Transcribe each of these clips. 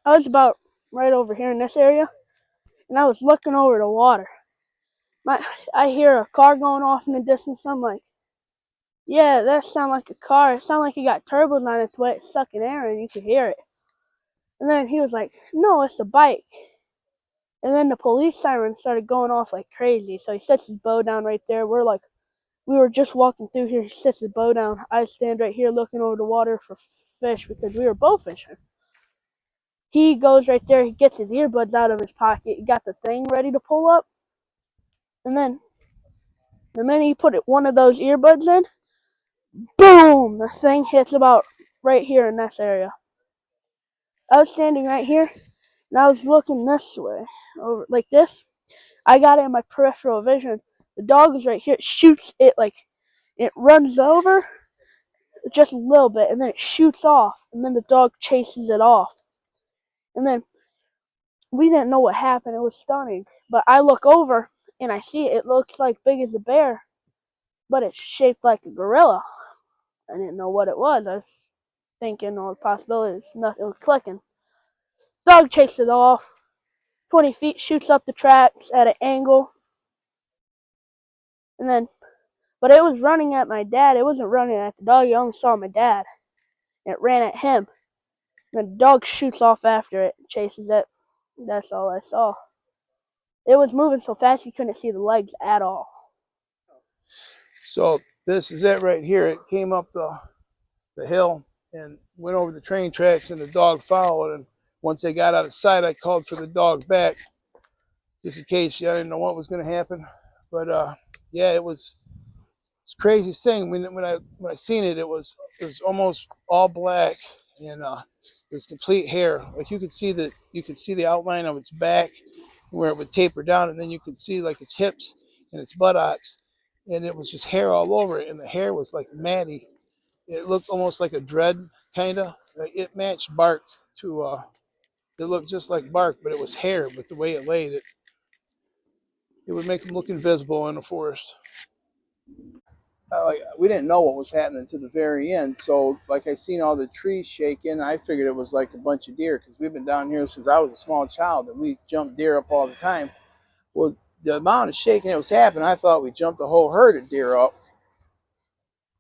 I was about right over here in this area, and I was looking over the water. I hear a car going off in the distance. I'm like, yeah, that sounds like a car. It sounds like it got turbos on its way. It's sucking air, and you could hear it. And then he was like, no, it's a bike. And then the police siren started going off like crazy. So he sets his bow down right there. We were just walking through here. He sets his bow down. I stand right here looking over the water for fish because we were bow fishing. He goes right there. He gets his earbuds out of his pocket. He got the thing ready to pull up. And then the minute he put one of those earbuds in, boom! The thing hits about right here in this area. I was standing right here, and I was looking this way, over like this. I got it in my peripheral vision. The dog is right here. It shoots it like it runs over just a little bit, and then it shoots off, and then the dog chases it off. And then we didn't know what happened. It was stunning. But I look over, and I see it. It looks like big as a bear, but it's shaped like a gorilla. I didn't know what it was. I was thinking all the possibilities. Nothing was clicking. Dog chased it off. 20 feet, shoots up the tracks at an angle. And then, but it was running at my dad. It wasn't running at the dog. You only saw my dad. It ran at him. And the dog shoots off after it, chases it. That's all I saw. It was moving so fast you couldn't see the legs at all. So this is it right here. It came up the hill and went over the train tracks, and the dog followed. And once they got out of sight, I called for the dog back, just in case. I didn't know what was going to happen. But yeah, it was the craziest thing. When I seen it, it was almost all black, and it was complete hair. Like you could see the outline of its back where it would taper down, and then you could see like its hips and its buttocks, and it was just hair all over it, and the hair was like matty. It looked almost like a dread, kind of. Like it matched bark to. It looked just like bark, but it was hair. But the way it laid, it would make them look invisible in the forest. Like we didn't know what was happening to the very end. So like I seen all the trees shaking. I figured it was like a bunch of deer because we've been down here since I was a small child, and we jumped deer up all the time. Well, the amount of shaking that was happening, I thought we jumped a whole herd of deer up.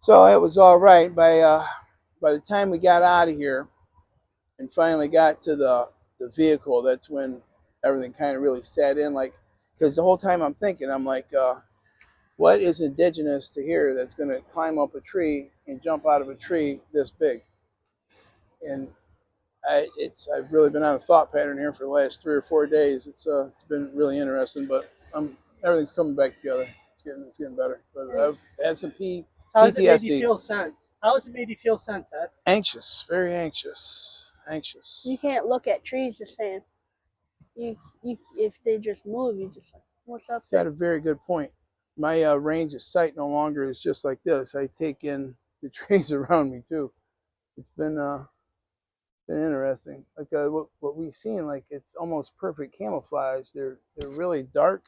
So it was all right. By the time we got out of here and finally got to the vehicle, that's when everything kind of really set in. Like, because the whole time I'm thinking, I'm like, what is indigenous to here that's going to climb up a tree and jump out of a tree this big? And I've really been on a thought pattern here for the last 3 or 4 days. It's been really interesting, but everything's coming back together. It's getting better. But I've had some PTSD. How has it made you feel since? How has it made you feel since, Ed? Anxious, very anxious. You can't look at trees the same. If they just move, you just like, what's up there? Got a very good point. My range of sight no longer is just like this. I take in the trees around me too. It's been interesting. Like what we've seen, like it's almost perfect camouflage. They're really dark,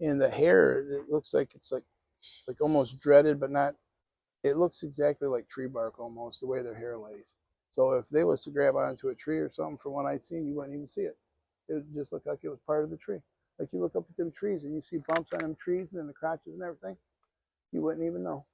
and the hair, it looks like it's like almost dreaded, but not. It looks exactly like tree bark almost, the way their hair lays. So if they was to grab onto a tree or something, from what I'd seen, you wouldn't even see it. It would just look like it was part of the tree. Like you look up at them trees and you see bumps on them trees and then the crotches and everything, you wouldn't even know.